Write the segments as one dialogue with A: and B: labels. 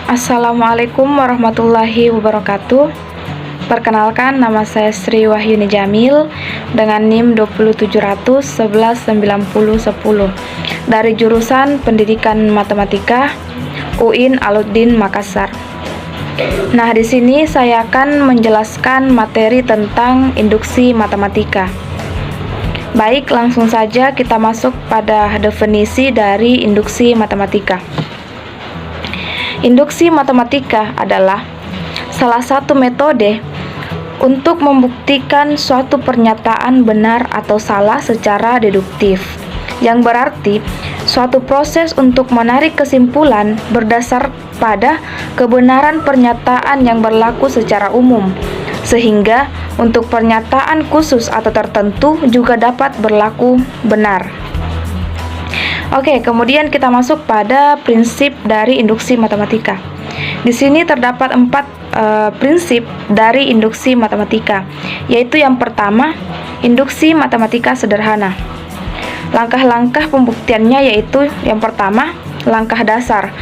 A: Assalamualaikum warahmatullahi wabarakatuh. Perkenalkan, nama saya Sri Wahyuni Jamil dengan NIM 277119010 dari jurusan Pendidikan Matematika UIN Alauddin Makassar. Nah, di sini saya akan menjelaskan materi tentang induksi matematika. Baik, langsung saja kita masuk pada definisi dari induksi matematika. Induksi matematika adalah salah satu metode untuk membuktikan suatu pernyataan benar atau salah secara deduktif, yang berarti suatu proses untuk menarik kesimpulan berdasar pada kebenaran pernyataan yang berlaku secara umum, sehingga untuk pernyataan khusus atau tertentu juga dapat berlaku benar. Oke, kemudian kita masuk pada prinsip dari induksi matematika. Di sini terdapat 4 prinsip dari induksi matematika, yaitu yang pertama, induksi matematika sederhana. Langkah-langkah pembuktiannya yaitu yang pertama, langkah dasar.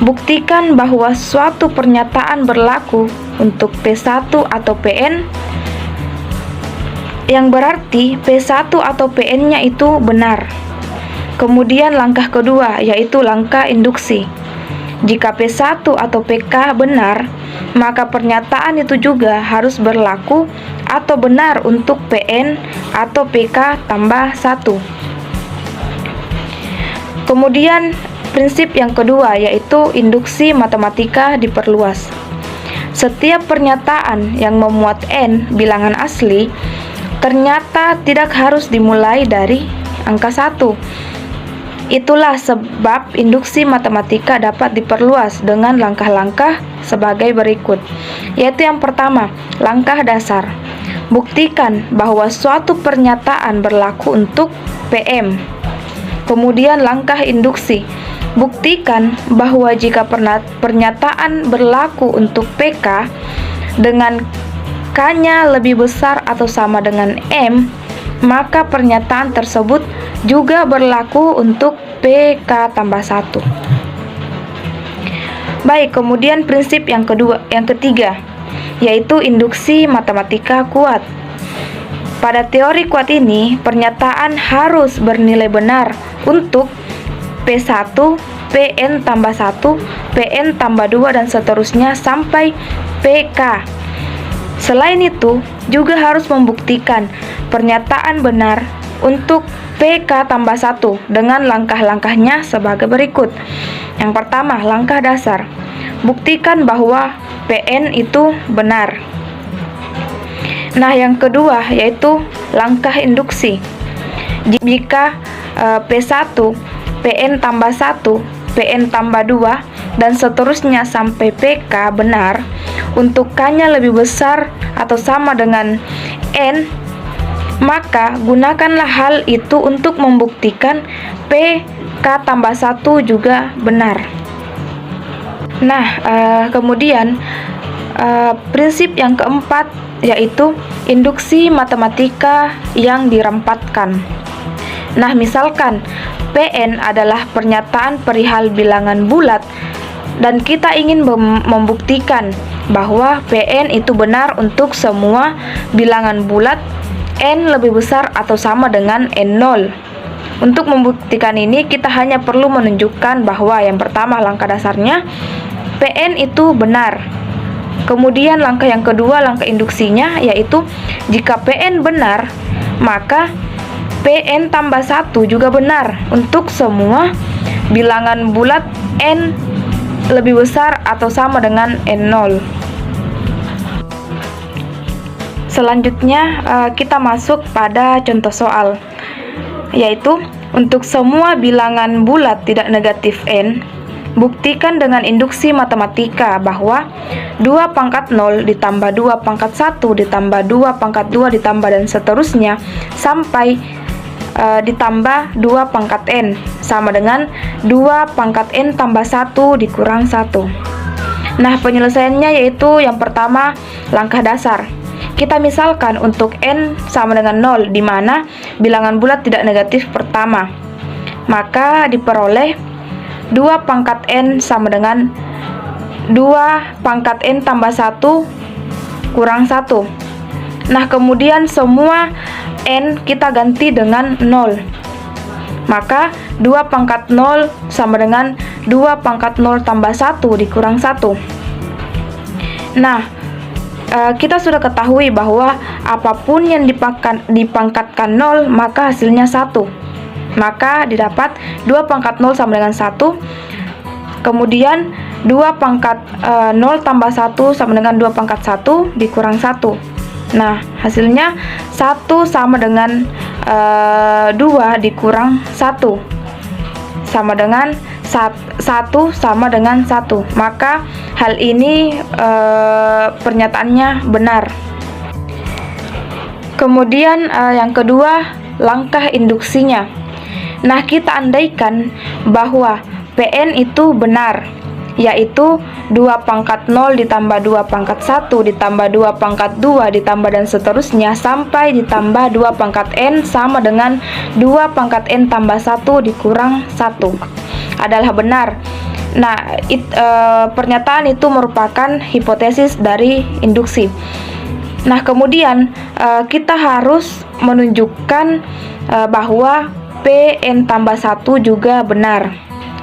A: Buktikan bahwa suatu pernyataan berlaku untuk P1 atau Pn, yang berarti P1 atau Pn-nya itu benar. Kemudian langkah kedua yaitu langkah induksi. Jika P1 atau PK benar, maka pernyataan itu juga harus berlaku atau benar untuk Pn atau PK tambah 1. Kemudian prinsip yang kedua yaitu induksi matematika diperluas. Setiap pernyataan yang memuat n bilangan asli ternyata tidak harus dimulai dari angka 1. Itulah sebab induksi matematika dapat diperluas dengan langkah-langkah sebagai berikut, yaitu yang pertama, langkah dasar. Buktikan bahwa suatu pernyataan berlaku untuk Pm. Kemudian langkah induksi. Buktikan bahwa jika pernyataan berlaku untuk PK dengan K-nya lebih besar atau sama dengan M, maka pernyataan tersebut juga berlaku untuk PK tambah 1. Baik, kemudian prinsip yang ketiga, yaitu induksi matematika kuat. Pada teori kuat ini, pernyataan harus bernilai benar untuk P1, Pn tambah 1, Pn tambah 2, dan seterusnya sampai PK. Selain itu, juga harus membuktikan pernyataan benar untuk PK tambah 1 dengan langkah-langkahnya sebagai berikut. Yang pertama, langkah dasar. Buktikan bahwa Pn itu benar. Nah, yang kedua yaitu langkah induksi. Jika P1, Pn tambah 1, Pn tambah 2, dan seterusnya sampai PK benar, untuk K-nya lebih besar atau sama dengan N, maka gunakanlah hal itu untuk membuktikan PK tambah 1 juga benar. Nah, kemudian prinsip yang keempat yaitu induksi matematika yang dirempatkan. Nah, misalkan Pn adalah pernyataan perihal bilangan bulat dan kita ingin membuktikan bahwa Pn itu benar untuk semua bilangan bulat n lebih besar atau sama dengan n0. Untuk membuktikan ini, kita hanya perlu menunjukkan bahwa yang pertama, langkah dasarnya Pn itu benar. Kemudian langkah yang kedua, langkah induksinya, yaitu jika Pn benar, maka Pn tambah 1 juga benar untuk semua bilangan bulat n lebih besar atau sama dengan n0. Selanjutnya kita masuk pada contoh soal, yaitu untuk semua bilangan bulat tidak negatif n, buktikan dengan induksi matematika bahwa 2 pangkat 0 ditambah 2 pangkat 1 ditambah 2 pangkat 2 ditambah dan seterusnya sampai ditambah 2 pangkat n sama dengan 2 pangkat n tambah 1 dikurang 1. Nah, penyelesaiannya yaitu yang pertama, langkah dasar. Kita misalkan untuk n sama dengan 0, di mana bilangan bulat tidak negatif pertama. Maka diperoleh 2 pangkat n sama dengan 2 pangkat N tambah 1 kurang 1. Nah, kemudian semua N kita ganti dengan 0. Maka 2 pangkat 0 sama dengan 2 pangkat 0 tambah 1 dikurang 1. Nah, kita sudah ketahui bahwa apapun yang dipangkatkan 0 maka hasilnya 1. Maka didapat 2 pangkat 0 sama dengan 1. Kemudian 2 pangkat 0 tambah 1 sama dengan 2 pangkat 1 dikurang 1. Nah, hasilnya 1 sama dengan 2 dikurang 1 sama dengan 1 sama dengan 1. Maka hal ini pernyataannya benar. Kemudian yang kedua, langkah induksinya. Nah, kita andaikan bahwa PN itu benar, yaitu 2 pangkat 0 ditambah 2 pangkat 1 ditambah 2 pangkat 2 ditambah dan seterusnya sampai ditambah 2 pangkat N sama dengan 2 pangkat N tambah 1 dikurang 1 adalah benar. Nah, pernyataan itu merupakan hipotesis dari induksi. Nah, kemudian kita harus menunjukkan bahwa PN tambah 1 juga benar.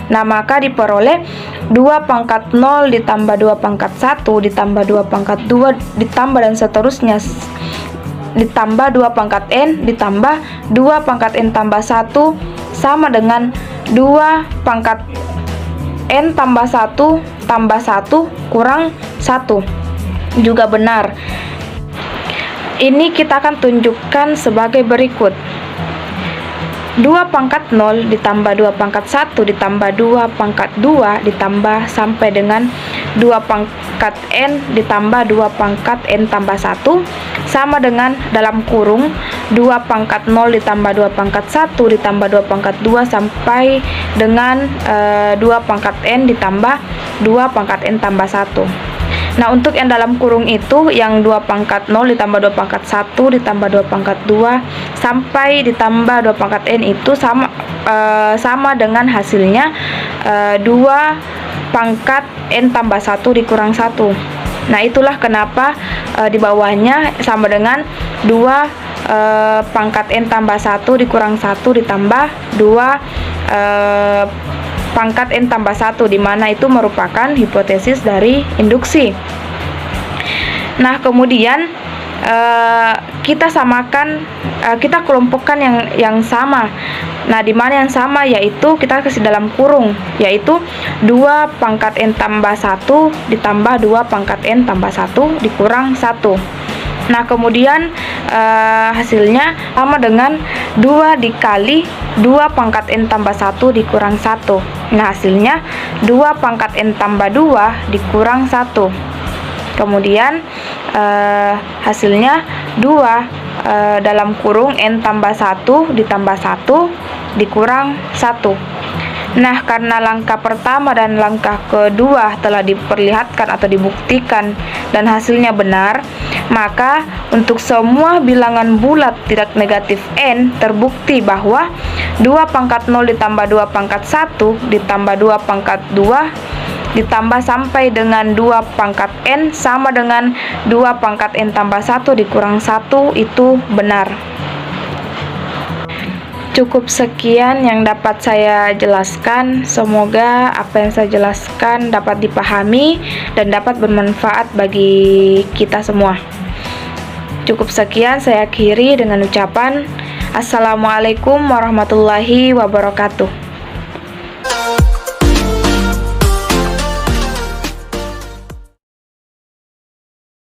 A: Nah, maka diperoleh 2 pangkat 0 ditambah 2 pangkat 1 ditambah 2 pangkat 2 ditambah dan seterusnya ditambah 2 pangkat N ditambah 2 pangkat N tambah 1 sama dengan 2 pangkat N tambah 1 tambah 1 kurang 1 juga benar. Ini kita akan tunjukkan sebagai berikut. 2 pangkat 0 ditambah 2 pangkat 1 ditambah 2 pangkat 2 ditambah sampai dengan 2 pangkat N ditambah 2 pangkat N tambah 1 sama dengan dalam kurung 2 pangkat 0 ditambah 2 pangkat 1 ditambah 2 pangkat 2 sampai dengan 2 pangkat N ditambah 2 pangkat N tambah 1. Nah, untuk yang dalam kurung itu yang 2 pangkat 0 ditambah 2 pangkat 1 ditambah 2 pangkat 2 sampai ditambah 2 pangkat N itu sama dengan hasilnya 2 pangkat N tambah 1 dikurang 1. Nah, itulah kenapa di bawahnya sama dengan 2 pangkat N tambah 1 dikurang 1 ditambah 2 pangkat N tambah 1, di mana itu merupakan hipotesis dari induksi. Nah, kemudian kita samakan, kita kelompokkan yang sama. Nah, di mana yang sama yaitu kita kasih dalam kurung, yaitu 2 pangkat N tambah 1 ditambah 2 pangkat N tambah 1 dikurang 1. Nah, kemudian hasilnya sama dengan 2 dikali 2 pangkat N tambah 1 dikurang 1. Nah, hasilnya 2 pangkat N tambah 2 dikurang 1. Kemudian hasilnya 2 dalam kurung N tambah 1 ditambah 1 dikurang 1. Nah, karena langkah pertama dan langkah kedua telah diperlihatkan atau dibuktikan dan hasilnya benar, maka untuk semua bilangan bulat tidak negatif N terbukti bahwa 2 pangkat 0 ditambah 2 pangkat 1 ditambah 2 pangkat 2 ditambah sampai dengan 2 pangkat N sama dengan 2 pangkat N tambah 1 dikurang 1 itu benar. Cukup sekian yang dapat saya jelaskan. Semoga apa yang saya jelaskan dapat dipahami dan dapat bermanfaat bagi kita semua. Cukup sekian saya akhiri dengan ucapan Assalamualaikum warahmatullahi wabarakatuh.